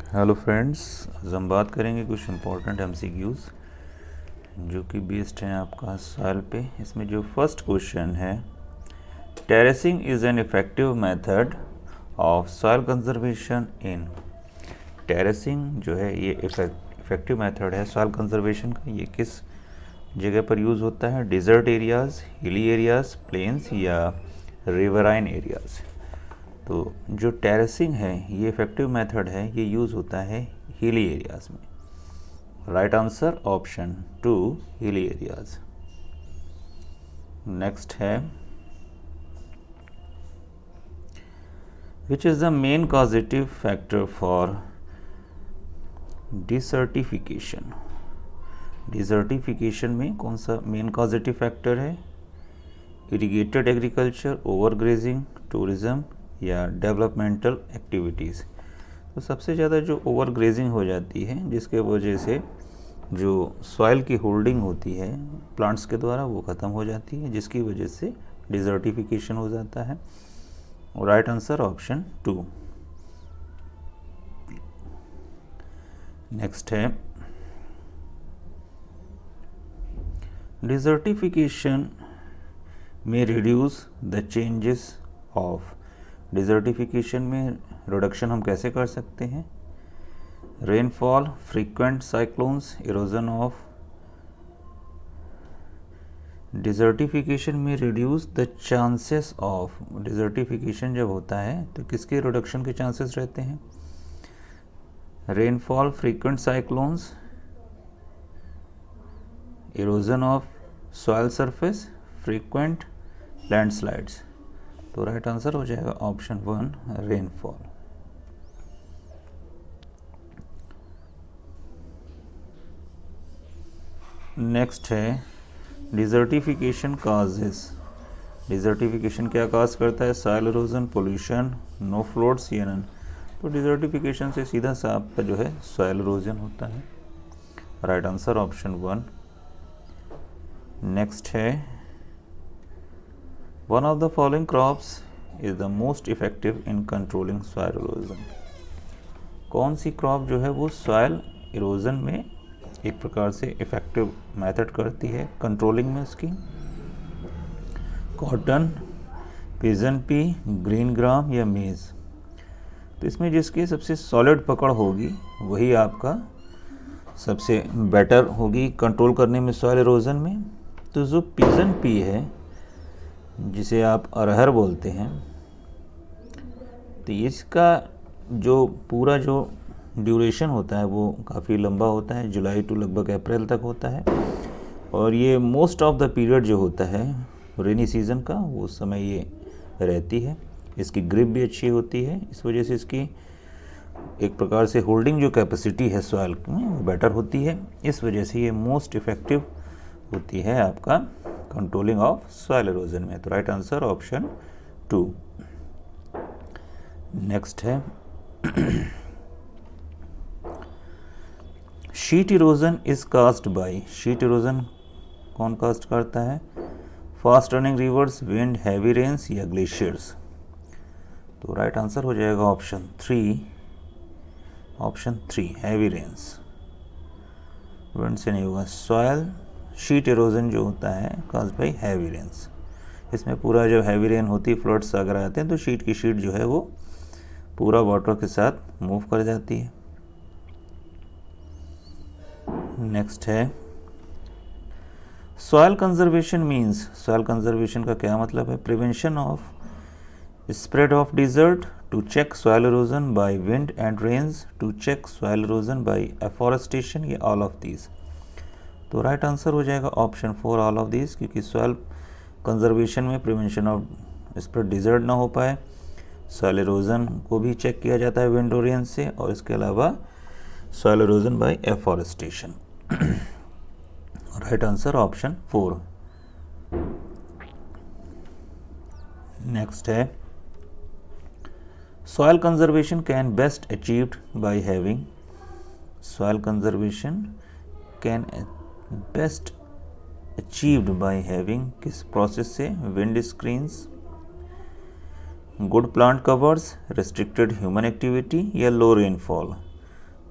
Hello friends, आज हम बात करेंगे कुछ इम्पोर्टेंट एमसीक्यूज़ जो कि बेस्ड हैं आपका सॉइल पे। इसमें जो फर्स्ट क्वेश्चन है, terracing is an effective method of soil conservation in. Terracing जो है ये इफ़ेक्टिव मेथड है सॉइल कंजर्वेशन का। ये किस जगह पर यूज़ होता है? Desert areas, hilly areas, plains या रिवराइन एरियाज़। तो जो टेरेसिंग है ये इफ़ेक्टिव मेथड है, ये यूज़ होता है हिली एरियाज़ में। राइट आंसर ऑप्शन 2, हिली एरियाज़। नेक्स्ट है, which is the main causative factor for desertification. Desertification में कौन सा मेन कॉजेटिव फैक्टर है? इरिगेटेड एग्रीकल्चर, ओवरग्रेजिंग, टूरिज़्म या डेवलपमेंटल एक्टिविटीज़। तो सबसे ज़्यादा जो ओवरग्रेजिंग हो जाती है, जिसके वजह से जो सॉइल की होल्डिंग होती है प्लांट्स के द्वारा वो ख़त्म हो जाती है, जिसकी वजह से डिज़र्टिफिकेशन हो जाता है। Right answer option 2। नेक्स्ट है, डिज़र्टिफिकेशन में reduce the changes of. Desertification में रिडक्शन हम कैसे कर सकते हैं? Rainfall, frequent cyclones, erosion of. Desertification में reduce the chances of. Desertification जब होता है तो किसके रिडक्शन के चांसेस रहते हैं? Rainfall, frequent cyclones, erosion of soil surface, frequent landslides. तो राइट आंसर हो जाएगा ऑप्शन 1, रेनफॉल। नेक्स्ट है, डिज़र्टिफिकेशन काजेस। डिज़र्टिफिकेशन क्या काज करता है? सॉइल इरोजन, पोल्यूशन, नो फ्लोड्स या नन। तो डिज़र्टिफिकेशन से सीधा सा आपका जो है सॉइल इरोजन होता है। Right answer option 1। नेक्स्ट है, one of the following crops is the most effective in controlling soil erosion. कौन सी क्रॉप जो है वो सॉइल इरोजन में एक प्रकार से इफेक्टिव मेथड करती है कंट्रोलिंग में उसकी? Cotton, pigeon P, green gram या मेज़। तो इसमें जिसकी सबसे सॉलिड पकड़ होगी वही आपका सबसे बेटर होगी कंट्रोल करने में सॉइल इरोजन में। तो जो पिजन पी है, जिसे आप अरहर बोलते हैं, तो इसका जो पूरा जो ड्यूरेशन होता है वो काफ़ी लंबा होता है, जुलाई टू लगभग अप्रैल तक होता है। और ये मोस्ट ऑफ द पीरियड जो होता है रेनी सीज़न का, वो उस समय ये रहती है। इसकी ग्रिप भी अच्छी होती है, इस वजह से इसकी एक प्रकार से होल्डिंग जो कैपेसिटी है सॉइल में वो बेटर होती है। इस वजह से ये मोस्ट इफ़ेक्टिव होती है आपका कंट्रोलिंग ऑफ सॉइल इरोजन में। तो राइट आंसर ऑप्शन 2। नेक्स्ट है, sheet erosion is caused by. Sheet erosion कौन कास्ट करता है? Fast running rivers, wind, heavy rains या ग्लेशियर्स। तो राइट आंसर हो जाएगा option 3। Option 3, heavy rains. Wind से नहीं होगा। सॉयल शीट इरोजन जो होता है कास्ड बाय हैवी रेन्स। इसमें पूरा जब हैवी रेन होती है, फ्लड्स अगर आते हैं तो शीट की शीट जो है वो पूरा वाटर के साथ मूव कर जाती है। नेक्स्ट है, soil conservation means. Soil conservation का क्या मतलब है? Prevention of spread of desert, to check soil erosion by wind and rains, to check soil erosion by afforestation या ऑल ऑफ दीज। तो राइट आंसर हो जाएगा ऑप्शन 4, ऑल ऑफ दीज, क्योंकि soil conservation में प्रिवेंशन ऑफ स्प्रेड डिजर्ट ना हो पाए, soil erosion को भी चेक किया जाता है विंड और रेन से, और इसके अलावा soil erosion by afforestation. Right answer option 4। Next है, soil conservation can best achieved by having. Soil conservation can best achieved by having किस प्रोसेस से? Wind screens, good plant covers, restricted human activity या low rainfall.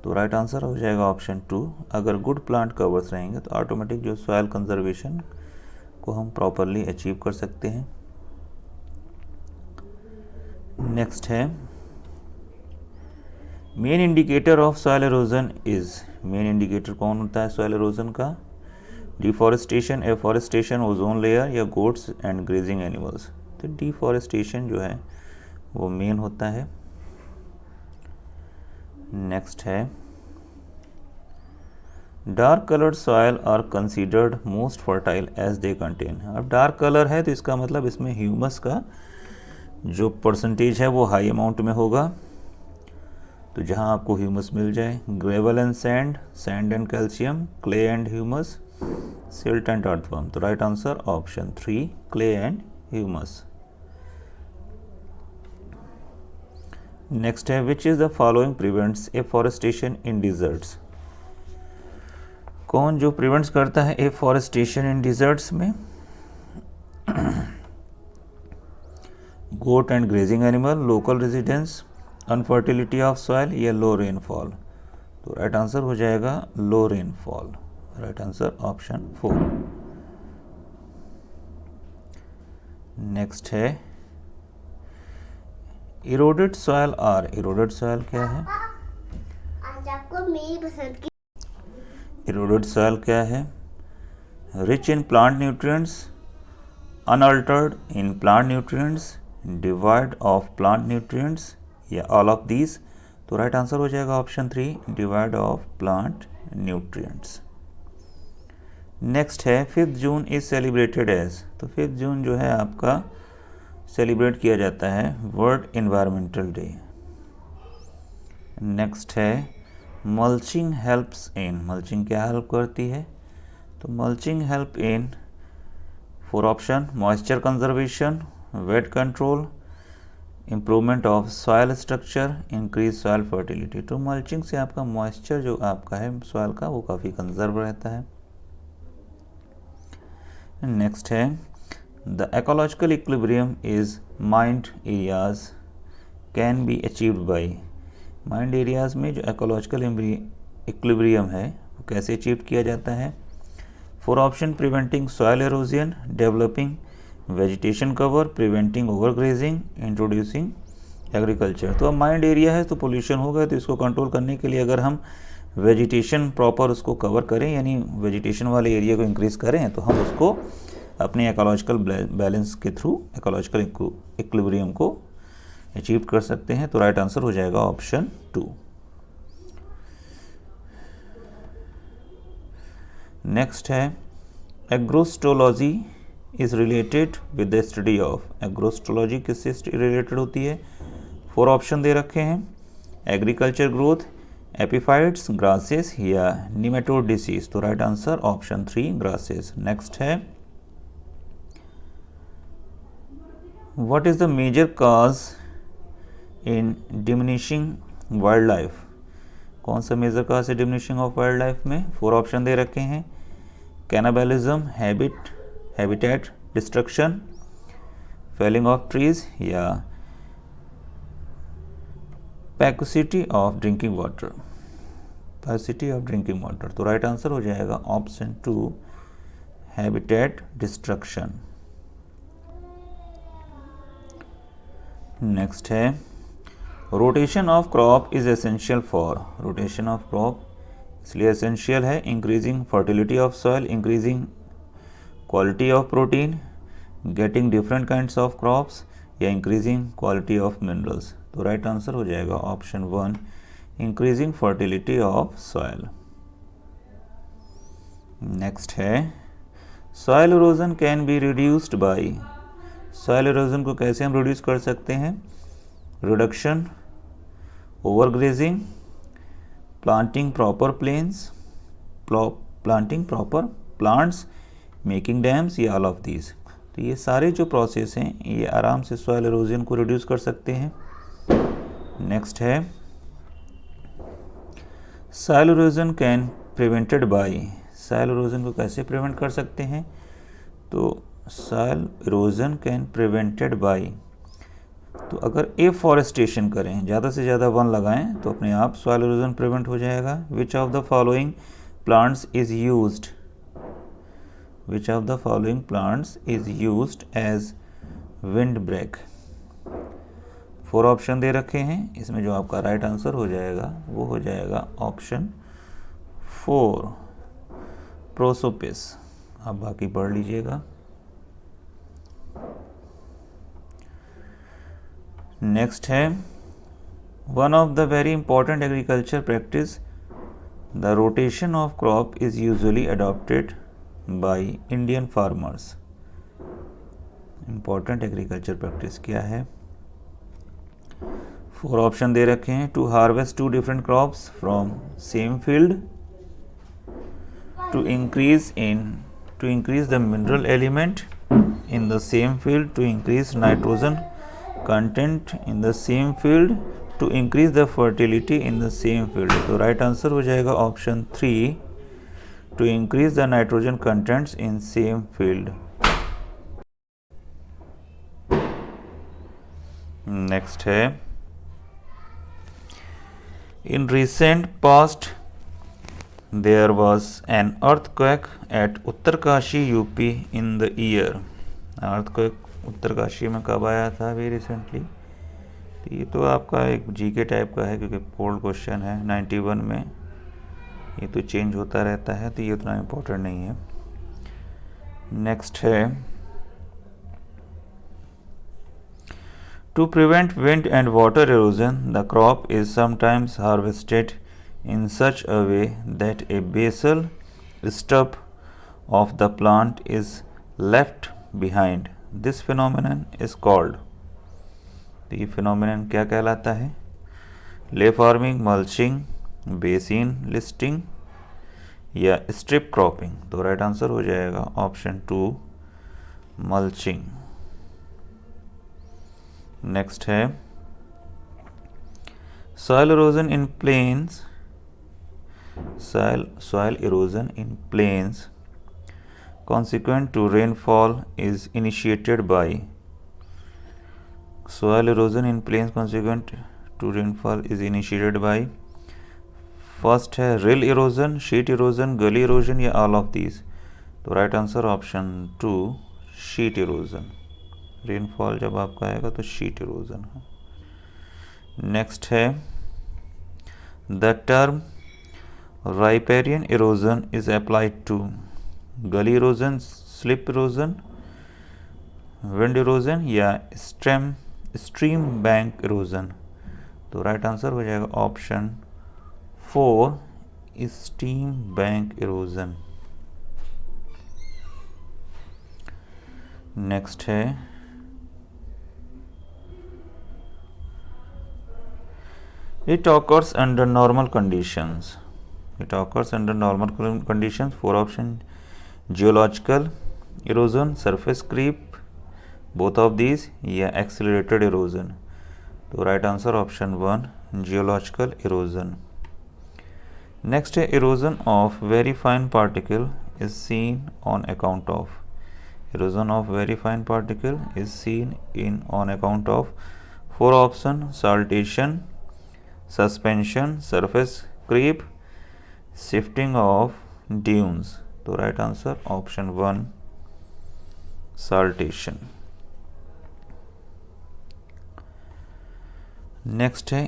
तो right answer हो जाएगा option 2। अगर good plant covers रहेंगे तो automatic जो सॉइल कंजर्वेशन को हम प्रॉपरली अचीव कर सकते हैं। नेक्स्ट है main indicator of soil erosion is. Main indicator कौन होता है सॉइल एरोजन का? डिफॉरेस्टेशन, एफॉरेस्टेशन, ओजोन लेयर या गोट्स एंड ग्रेजिंग एनिमल्स। तो डिफॉरेस्टेशन जो है वो मेन होता है। नेक्स्ट है dark coloured soil are considered most fertile as they contain. अब डार्क कलर है तो इसका मतलब इसमें ह्यूमस का जो परसेंटेज है वो हाई अमाउंट में होगा। तो जहाँ आपको ह्यूमस मिल जाए, gravel and sand, sand and calcium, clay and humus, silt and earthworm. तो right answer option 3 clay and humus. Next है which is the following prevents afforestation in deserts. कौन जो प्रिवेंट्स करता है एफॉरेस्टेशन इन डिजर्ट्स में? Goat and grazing animal, local residence, unfertility of soil या low rainfall. तो right answer हो जाएगा low rainfall. Right answer option 4। Next है eroded soil are. Eroded soil क्या है? आज आपको मेरी पसंद की इरोडेड सॉइल क्या है? Rich in plant nutrients, unaltered in plant nutrients, divide of plant nutrients या ऑल ऑफ दीज। तो राइट आंसर हो जाएगा option 3 divide of plant nutrients. Next है 5 जून इज सेलिब्रेटेड एज। तो 5 जून जो है आपका सेलिब्रेट किया जाता है वर्ल्ड एनवायरमेंटल डे। नेक्स्ट है मल्चिंग हेल्प्स इन। मल्चिंग क्या हेल्प करती है? तो mulching help in 4 option moisture conservation, weight control, improvement of soil structure, increase soil fertility. तो मल्चिंग से आपका मॉइस्चर जो आपका है सॉयल का वो काफ़ी कंजर्व रहता है। नेक्स्ट है the ecological equilibrium is mind areas can be achieved by. Mind areas में जो इकोलॉजिकल इक्विलिब्रियम है वो कैसे अचीव किया जाता है? 4 option preventing soil halogen, developing vegetation cover, preventing overgrazing, introducing agriculture. तो अब माइंड एरिया है तो पोल्यूशन होगा, तो इसको कंट्रोल करने के लिए अगर हम वेजिटेशन प्रॉपर उसको कवर करें यानी वेजिटेशन वाले एरिया को इंक्रीज करें तो हम उसको अपने इकोलॉजिकल बैलेंस के थ्रू इकोलॉजिकल इक्विलिब्रियम को अचीव कर सकते हैं। तो राइट आंसर हो जाएगा ऑप्शन 2। नेक्स्ट है agrostology is related with the study of. Agrostology किससे रिलेटेड होती है? 4 ऑप्शन दे रखे हैं एग्रीकल्चर ग्रोथ, एपिफाइट्स, ग्रासेस या निमेटोड डिसीज। तो right answer option 3 grasses. Next है what is the major cause in diminishing wildlife. कौन सा मेजर कॉज है डिमिनिशिंग ऑफ वाइल्ड लाइफ में? 4 ऑप्शन दे रखे हैं cannibalism, habitat destruction, felling of trees या paucity of drinking water. Paucity of drinking water. तो राइट आंसर हो जाएगा ऑप्शन 2 हैबिटेट डिस्ट्रक्शन। नेक्स्ट है rotation of crop is essential for. Rotation of crop इसलिए एसेंशियल है increasing fertility of soil, increasing quality of protein, getting different kinds of crops या increasing quality of minerals. तो right answer हो जाएगा option 1 increasing fertility of soil. Next है soil erosion can be reduced by. Soil erosion को कैसे हम reduce कर सकते हैं? Reduction, overgrazing, planting proper plains, planting proper plants, making dams या ऑल ऑफ दीज। तो ये सारे जो प्रोसेस हैं ये आराम से सॉइल इरोजन को रिड्यूस कर सकते हैं। नेक्स्ट है soil erosion can prevented by. Soil erosion को कैसे प्रिवेंट कर सकते हैं? तो soil erosion can prevented by तो अगर एफॉरेस्टेशन करें, ज़्यादा से ज़्यादा वन लगाएं, तो अपने आप सॉइल इरोजन प्रिवेंट हो जाएगा। Which of the following plants is used, which of the following plants is used as wind break. 4 option दे रखे हैं, इसमें जो आपका राइट आंसर हो जाएगा वो हो जाएगा ऑप्शन 4 प्रोसोपिस। आप बाकी पढ़ लीजिएगा। नेक्स्ट है, one of the very important agriculture practice, the rotation of crop is usually adopted by Indian farmers. Important agriculture practice क्या है? 4 ऑप्शन दे रखे हैं। To harvest 2 different crops from same field, to increase the mineral element in the same field, to increase nitrogen content in the same field, to increase the fertility in the same field। तो right answer हो जाएगा option 3 to increase the nitrogen contents in same field। Next है, in recent past there was an earthquake at Uttarkashi UP in the year। earthquake Uttarkashi में कब आया था? अभी recently. तो ये तो आपका एक जीके टाइप का है, क्योंकि ओल्ड क्वेश्चन है 91 में, ये तो चेंज होता रहता है, तो ये उतना इम्पोर्टेंट नहीं है। नेक्स्ट है, to prevent wind and water erosion the crop is sometimes harvested in such a way that a basal stub of the plant is left behind। This phenomenon is called। तो ये phenomenon क्या कहलाता है? Ley farming, mulching, basin listing या strip cropping. तो right answer हो जाएगा option 2 mulching. Next है, soil erosion in plains, soil erosion in plains consequent to rainfall is initiated by। soil erosion in plains consequent to rainfall is initiated by, first है rill erosion, sheet erosion, gully erosion या all of these. तो right answer option 2 sheet erosion. Rainfall जब आपका आएगा तो sheet erosion है। Next है, the term riparian erosion is applied to gully erosion, slip erosion, wind erosion या stream bank erosion। तो राइट आंसर हो जाएगा option 4 steam bank erosion. Next है, it occurs under normal conditions। It occurs under normal conditions। 4 option, geological erosion, surface creep, both of these या accelerated erosion। तो right answer option 1 geological erosion। Next है, erosion of very fine particle is seen on account of। erosion of very fine particle is seen on account of 4 option, saltation, suspension, surface creep, shifting of dunes. तो right answer option 1 saltation. Next है,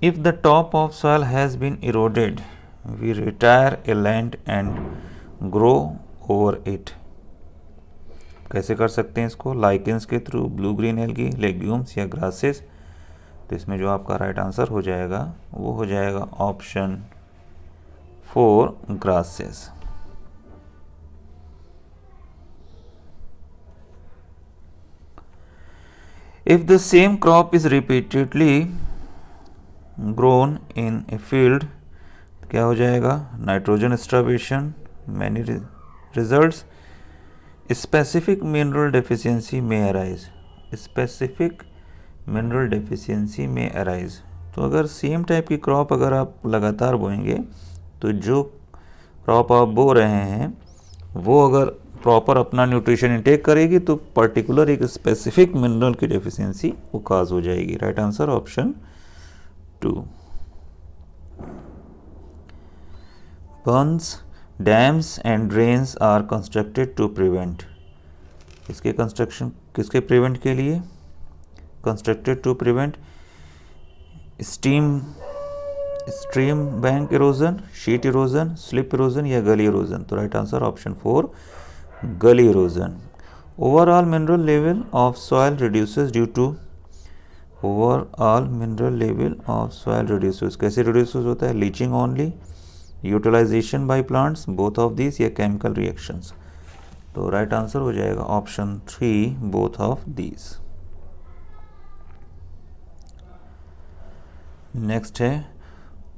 if the top of soil has been eroded we retire a land and grow over it. कैसे कर सकते हैं इसको? Lichens के through, blue green algae, legumes या grasses. तो इसमें जो आपका राइट आंसर हो जाएगा वो हो जाएगा option 4 grasses। If the same crop is repeatedly grown in a field, क्या हो जाएगा? Nitrogen starvation, many results, specific mineral deficiency may arise। specific mineral deficiency may arise। तो अगर सेम टाइप की क्रॉप अगर आप लगातार बोएंगे तो जो क्रॉप आप बो रहे हैं वो अगर प्रॉपर अपना न्यूट्रिशन इंटेक करेगी तो पर्टिकुलर एक स्पेसिफिक मिनरल की डेफिशिएंसी वो काज हो जाएगी। Right answer option 2। Ponds, dams and drains are constructed to prevent, इसके कंस्ट्रक्शन किसके प्रिवेंट के लिए? Constructed to prevent stream bank erosion, sheet erosion, slip erosion या गली इरोजन। तो right answer option 4 gully erosion. Overall mineral level of soil reduces due to, overall mineral level of soil reduces कैसे reduces होता है? Leaching only, utilisation by plants, both of this या chemical reactions. तो right answer हो जाएगा option 3 both of these. Next है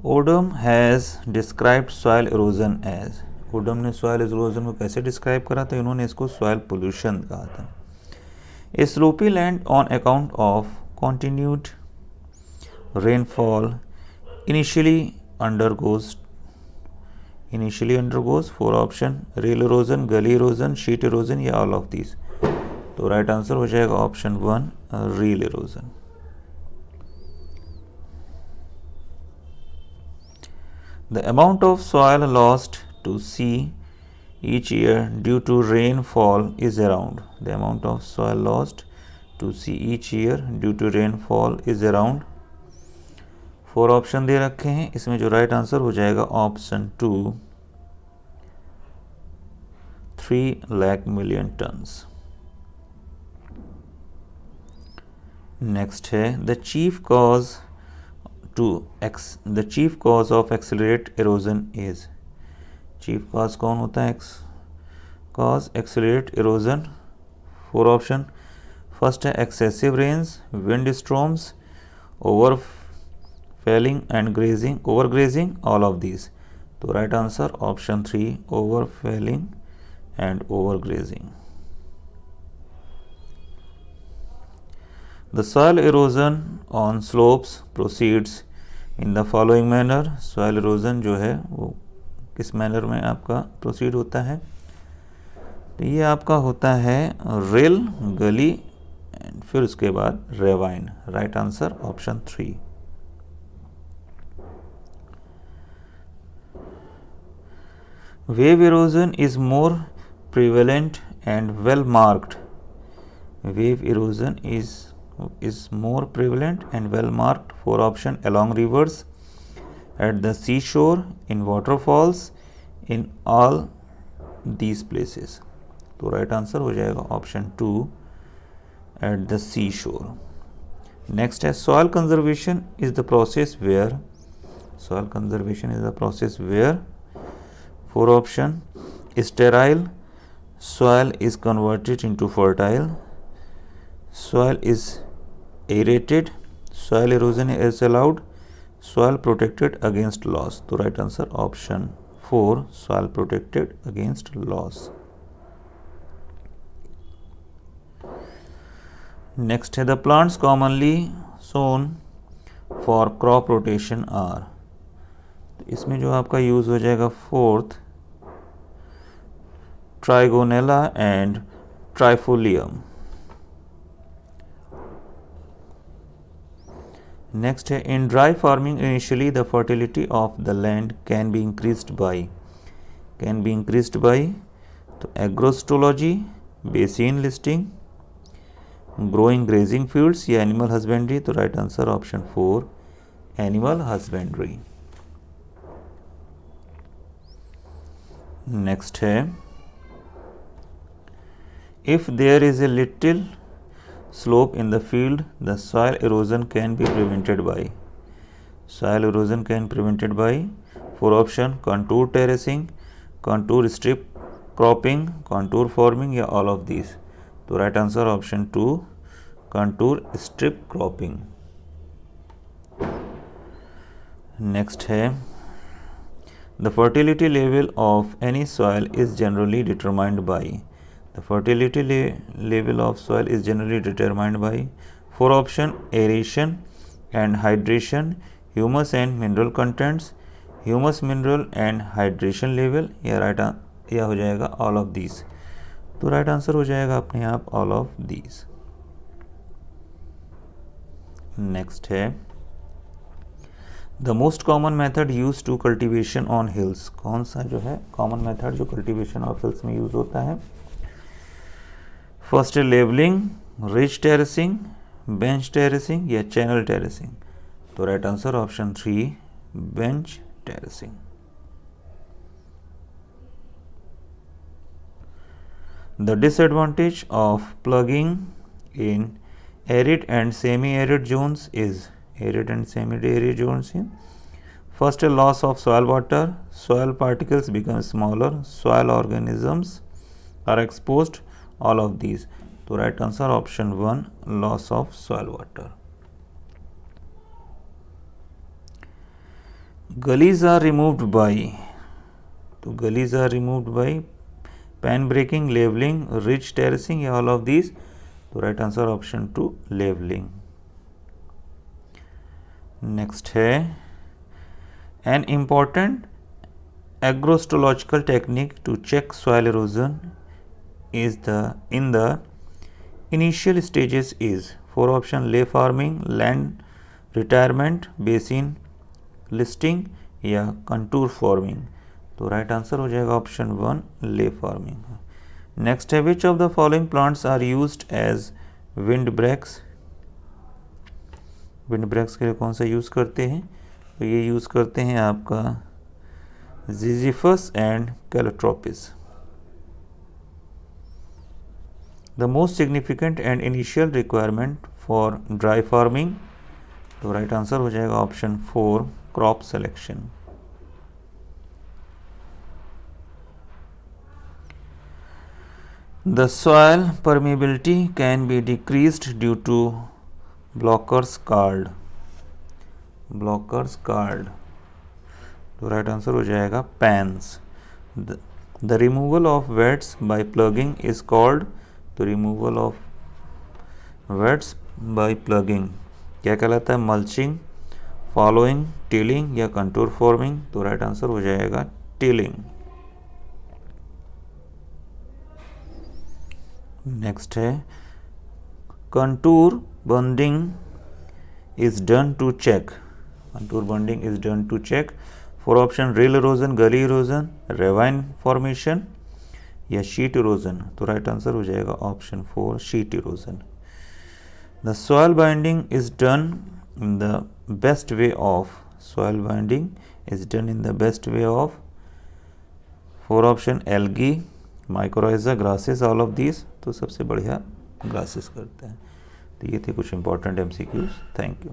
Odum has described soil erosion as, Odum ने soil erosion को कैसे डिस्क्राइब करा था? इन्होंने इसको सॉइल पोल्यूशन कहा था। A sloppy land on account of continued rainfall initially undergoes, four option rill erosion, gully erosion, sheet erosion या ऑल ऑफ दीज। तो राइट आंसर हो जाएगा option 1 rill erosion. The amount of soil lost to sea each year due to rainfall is around, the amount of soil lost to sea each year due to rainfall is around, 4 option दे रखे हैं। इसमें जो right answer हो जाएगा option 2 3 lakh million tons. Next है the chief cause of accelerate erosion is, chief cause कौन होता है? Cause accelerate erosion, 4 option. First है excessive rains, wind storms, over felling and grazing, over grazing, all of these. तो right answer option 3 over felling and over grazing. The soil erosion on slopes proceeds in the following manner, soil erosion जो है वो किस manner में आपका proceed होता है? तो ये आपका होता है रेल, गली एंड फिर उसके बाद ravine. Right answer option 3। Wave erosion is more prevalent and well marked, wave erosion is more prevalent and well marked, 4 option along rivers, at the seashore, in waterfalls, in all these places। तो right answer हो जाएगा option 2 at the seashore। Next है soil conservation is the process where, soil conservation is the process where, 4 option sterile, soil is converted into fertile, soil is aerated, soil erosion is allowed, soil protected against loss। तो right answer option 4 soil protected against loss। Next है the plants commonly sown for crop rotation are, तो इसमें जो आपका use हो जाएगा 4th Trigonella and trifolium. Next है in dry farming initially the fertility of the land can be increased by, तो agrostology, basin listing, growing grazing fields या animal husbandry. तो right answer option 4 animal husbandry. Next है if there is a little slope in the field the soil erosion can be prevented by, soil erosion can prevented by 4 option contour terracing, contour strip cropping, contour forming या all of these। तो right answer option 2 contour strip cropping। Next है the fertility level of any soil is generally determined by, the fertility level of soil is generally determined by 4 option aeration and hydration, humus and mineral contents, humus, mineral and hydration level या right या हो जाएगा all of these। तो right answer हो जाएगा अपने आप all of these. Next है the most common method use to cultivation on hills. कौन सा जो है कॉमन मेथड जो कल्टीवेशन ऑफ हिल्स में यूज होता है? फर्स्ट है levelling, ridge terracing, bench terracing या चैनल टेरेसिंग। तो right answer option 3 bench terracing. The disadvantage of plugging in arid and semi-arid zones is arid and semi-arid zones in first a loss of soil water, soil particles become smaller, soil organisms are exposed, all of these. तो right answer option 1 loss of soil water. Gullies are removed by, तो gullies are removed by pan breaking, levelling, ridge terracing या all of these. तो right answer option 2 levelling. Next है an important agrostological technique to check soil erosion is in the initial stages is. 4 option ley farming, land retirement, basin listing या contour farming. तो right answer हो जाएगा option 1 ley farming. Next है which of the following plants are used as wind breaks. Wind breaks के लिए कौन सा use करते हैं? तो ये यूज़ करते हैं आपका Ziziphus and Calotropis. The most significant and initial requirement for dry farming. तो राइट आंसर हो जाएगा option 4 crop selection. The soil permeability can be decreased due to blockers called। blockers called। तो राइट आंसर हो जाएगा pans। The removal of wets by plugging is called। तो removal of wets by plugging क्या कहलाता है? mulching, following, tilling या contour forming। तो right answer हो जाएगा tilling। नेक्स्ट है contour bunding is done to check. Contour bunding is done to check. 4 option rill erosion, gully erosion, ravine formation या sheet erosion. तो राइट आंसर हो जाएगा option 4 sheet erosion. The soil binding is done in the best way of. Soil binding is done in the best way of. 4 option algae, mycorrhiza, grasses, all of these. तो सबसे बढ़िया grasses करते हैं। तो ये थे कुछ इंपॉर्टेंट MCQs। Thank you.